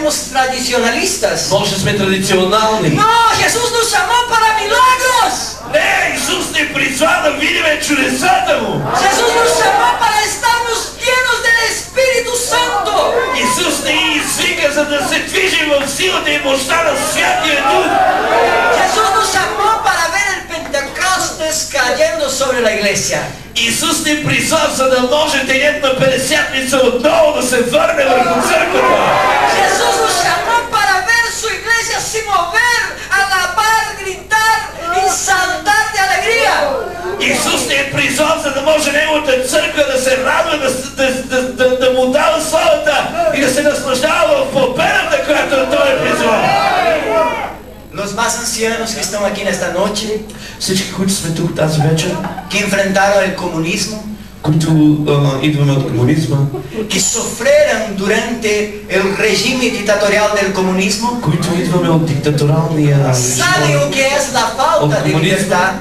tradicionalistas. Може сме традиционални. No, Jesús nos llamó para milagros. Не, Исус ни призва да видим чудесата му. Jesús nos llamó para estarnos llenos del Espíritu Santo. Исус не ни извика, за да се движим в силата и мощта на Святия Дух. Jesús nos llamó para ver el Pentecostés cayendo sobre la iglesia. Исус ни призва, за да може денят на Петдесятница отново да се върне върху църквата. Jesús nos llamó para ver su iglesia sin mover, alabar, gritar y saltar de alegría. Исус ни е призвал, за да може неговата църква да се радва, да му дава славата и да се наслаждава в победата, която Той е призвал. Los más ancianos que están aquí en esta noche, Всички, които сме тук тази вечер, que enfrentaron el comunismo, които идваме от комунизма, que sufrieron durante el régimen dictatorial del comunismo, които идваме от диктаторалния saben lo que es la falta de libertad.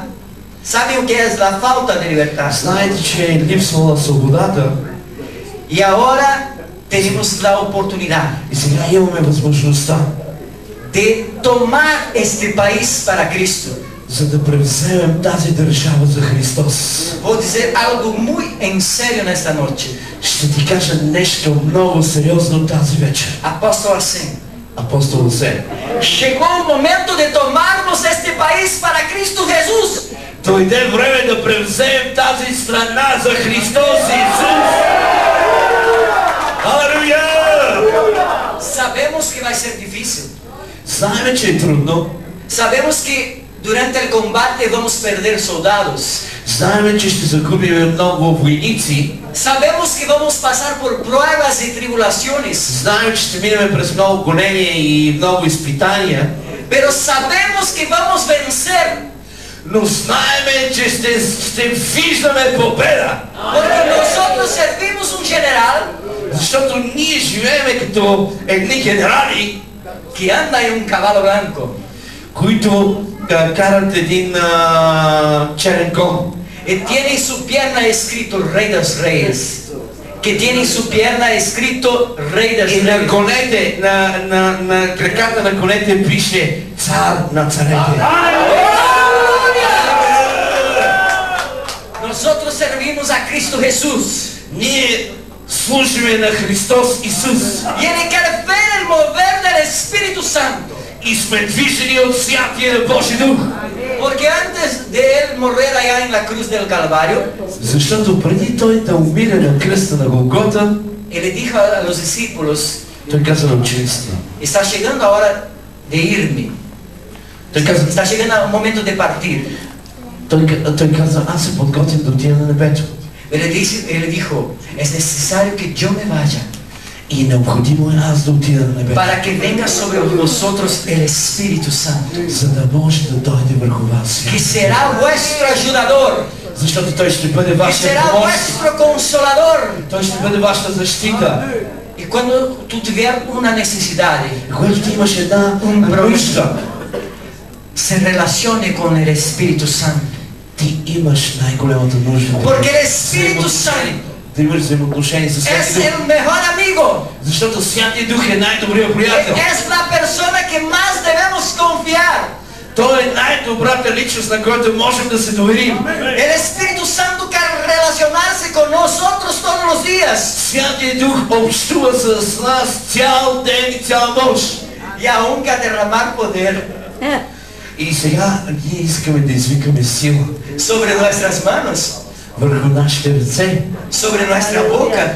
Saben lo que es la falta de libertad. знаете, че е липсвала свободата Y ahora tenemos la oportunidad и сега имаме възможността de tomar este país para Cristo. за да превземем тази държава за Христос. Voy a decir algo muy en serio en esta noche. Ще ти кажа нещо много сериозно тази вечер. Apóstol Arsén, Апостол Асен, llegó el momento de tomarnos este país para Cristo Jesús. дойде време да превземем тази страна за Христос Исус. Алелуя! Sabemos que va a ser difícil. Знаем, че е трудно. Sabemos que durante el combate vamos a perder soldados. Знаем, че ще загубим много войници. Sabemos que vamos a pasar por pruebas y tribulaciones. Знаем, че ще минем през много гонения и много изпитания. Pero sabemos que vamos a vencer. Но знаем, че ще виждаме победа. Porque nosotros servimos un general Защото ние живеем като едни генерали, que anda en un caballo blanco. които карат един черен кон. Y tiene en su pierna escrito Rey de los Reyes. Que tiene en su pierna escrito Rey de los И на Reyes. конете, на краката на конете пише Цар на царете. Nosotros servimos a Cristo Jesús. Ние служиме на Христос Исус. Tiene que ver el mover del Espíritu Santo. И сме движени от Святия Божи Дух. Porque antes de él morir allá en la cruz del Calvario, Защото преди Той да умире на кръста на Голгота, él le dijo a los discípulos, Той каза на учениците. está llegando la hora de irme. Той каза, Está llegando el momento de partir. той каза, аз се подготвям да отида на небето. Él le dijo, es necesario que yo me vaya И необходимо е аз да отида на небето, para que venga sobre vosotros el Espíritu Santo, за да може да дойде върху вас. que será vuestro ayudador, Защото Той ще бъде que вашия será помощник. vuestro consolador. Той ще бъде вашата защита. Y cuando tú tuvieras una necesidad, И когато ти имаш една нужда, se relacione con el Espíritu Santo. ти имаш най-голямата нужда. Porque el Espíritu Santo Да имаш взаимоотношение с es Святия Дух. el mejor amigo. Защото Святия Дух е най-добрият приятел. Es la persona que más debemos confiar. Той е най-добрата личност, на която можем да се доверим. El Espíritu Santo quiere relacionarse con nosotros todos los días. Святия Дух общува с нас цял ден и цяла нощ. Y aún que derramar poder И сега ние искаме да извикаме сила sobre nuestras manos, върху нашите ръце, sobre nuestra boca.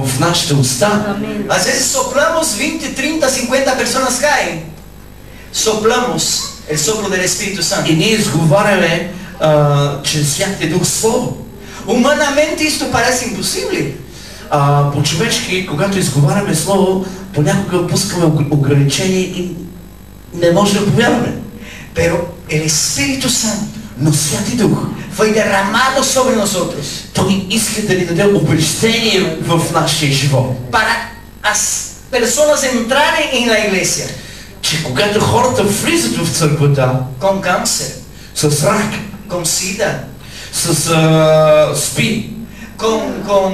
в нашите уста. A veces soplamos 20, 30, 50 personas caen. Soplamos el soplo del Espíritu Santo. И ние изговаряме чрез Святия Дух Слово. Humanamente esto parece imposible. По-човешки, когато изговаряме Слово, понякога пускаме ограничения и не може да повярваме. Pero el Espíritu Santo Но Святи Дух, fue derramado sobre nosotros Той иска да ни даде обращение в нашия живот. para as personas entrarem en la iglesia Че когато хората влизат в църквата con cáncer, с рак, con sida, с спин, con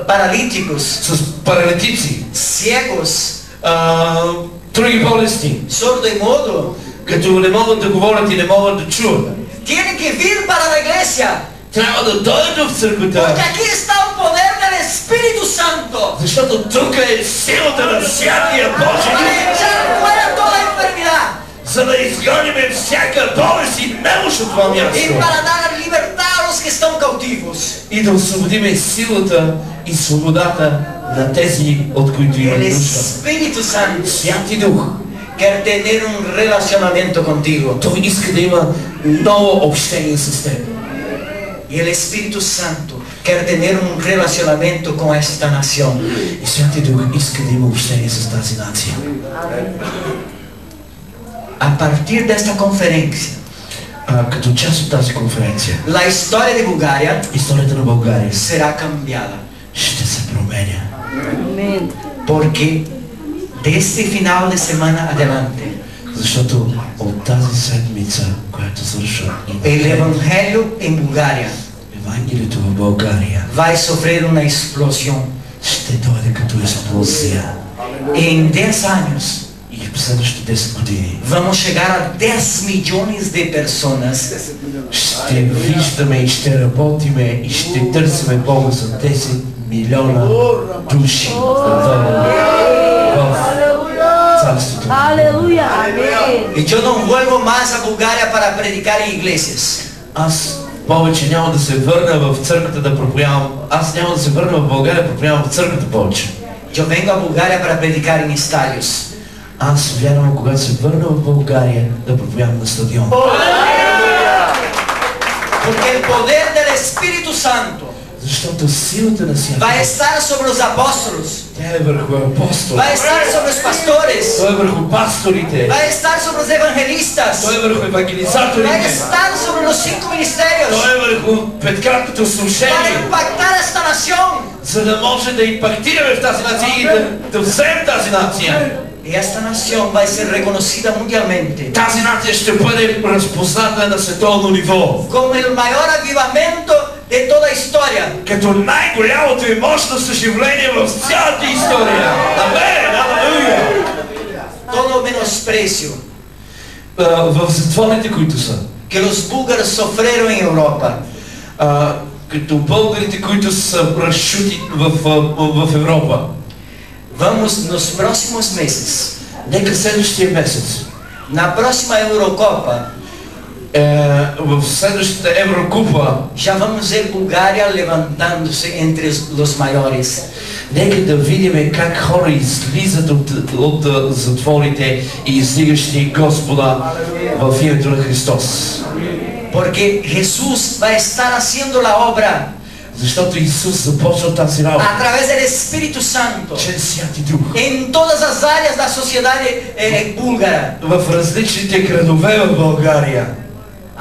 paralíticos, с паралитици, ciegos, други болести, sordo y mudo, като не могат да говорят и не могат да чуват. tienen que vir para la iglesia. Трябва да дойдат в църквата, Porque aquí está el poder del Espíritu Santo защото тук е силата на Святия Божий para Дух, echar fuera toda enfermedad за да изгоним всяка болест и немощ от това y място. para dar libertad a los que están cautivos. И да освободим силата и свободата на тези, от които имат El нужда. Espíritu Santo Святи Дух, quiere tener un relacionamiento contigo. Той иска да има ново общение с теб. Y el Espíritu Santo quiere tener un relacionamiento con esta nación. И Святи Дух иска да има общение с тази нация. A partir de esta conferencia, Като част от тази конференция, la historia de Bulgaria историята на България será cambiada. ще се променя. Porque de este final de semana adelante, Защото от тази седмица, която свършва, el Evangelio en Bulgaria Евангелието в България va a sufrir una explosión. ще дойде като експлозия. En 10 años И в следващите 10 години vamos a llegar a 10 millones de personas ще виждаме и ще работиме и ще търсиме Бога за 10 милиона души в царството. Aleluya. Amén. y yo no vuelvo más a Bulgaria para predicar en iglesias. Аз повече няма да се върна в църквата да проповядвам. Аз няма да се върна в България да проповядвам в църквата повече. Yo vengo a Bulgaria para predicar en estadios. Аз вярвам, когато се върна в България да проповядвам на стадион. Porque el poder del Espíritu Santo Защото силата на va a Святия estar sobre los apóstolos, тя е върху апостоли. va a estar sobre los pastores, Той е върху пасторите. va a estar sobre los evangelistas, Той е върху va a евангелизаторите. estar sobre los 5 ministerios, Той е върху петкратното para служение, impactar a esta nación. за да може да импактираме в тази нация и да вземем тази нация. Y esta nación va a ser reconocida mundialmente Тази нация ще бъде разпозната на световно ниво. como el mayor avivamiento de toda historia. Като най-голямото и мощно съживление в цялата история. Амен! Алелуя! Todo menosprecio В затворите, които са. que los búlgaros sufrieron en Europa, Като българите, които са разшути в Европа. vamos nos próximos meses, Нека следващия месец, na próxima Eurocopa, в следващата Еврокупа, já vamos ver Bulgária levantando-se entre os maiores. нека да видим как хора излизат от затворите и издигащи Господа в името на Христос. Porque Jesús va a estar haciendo la obra Защото Исус започна тази работа a través del Espíritu Santo чрез Святи Дух en todas as áreas da sociedade búlgara. в различните градове в България.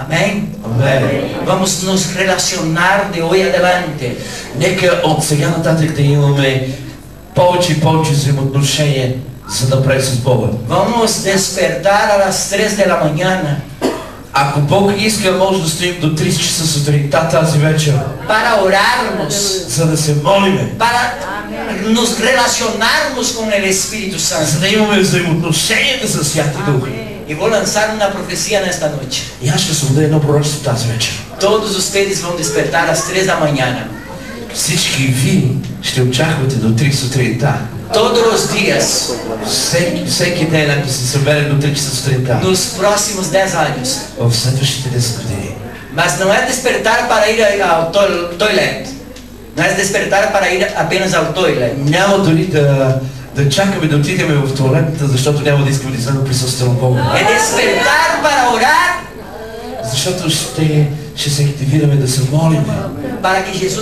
Amém? Амен. Vamos nos relacionar de hoy adelante. Нека от сега нататък да имаме повече и повече взаимоотношения за напред с Бога. Vamos despertar a las 3 de la mañana Ако Бог иска, може да стоим до 30 часа сутринта тази вечер, para orarmos, за да се молиме, para nos relacionarmos con el Espíritu за Santo. да имаме взаимоотношенията с Святи Дух. Y voy a lanzar una profecía en esta noche. И аз ще свобода едно пророчество тази вечер. Todos ustedes vão despertar às 3 da manhã. Всички ви ще очаквате до 3 сутринта. Todos os dias, Всеки ден, ако се събере до 3 часа сутринта, nos próximos 10 anos. в следващите 10 години. Mas não é despertar para ir ao toilet. Não é despertar para ir apenas ao toilet. Няма дори да чакаме да отидем в туалетната, защото няма да искаме да излезем присъствие на Бога. É despertar para orar, Защото ще се активираме да се молим. para que Jesus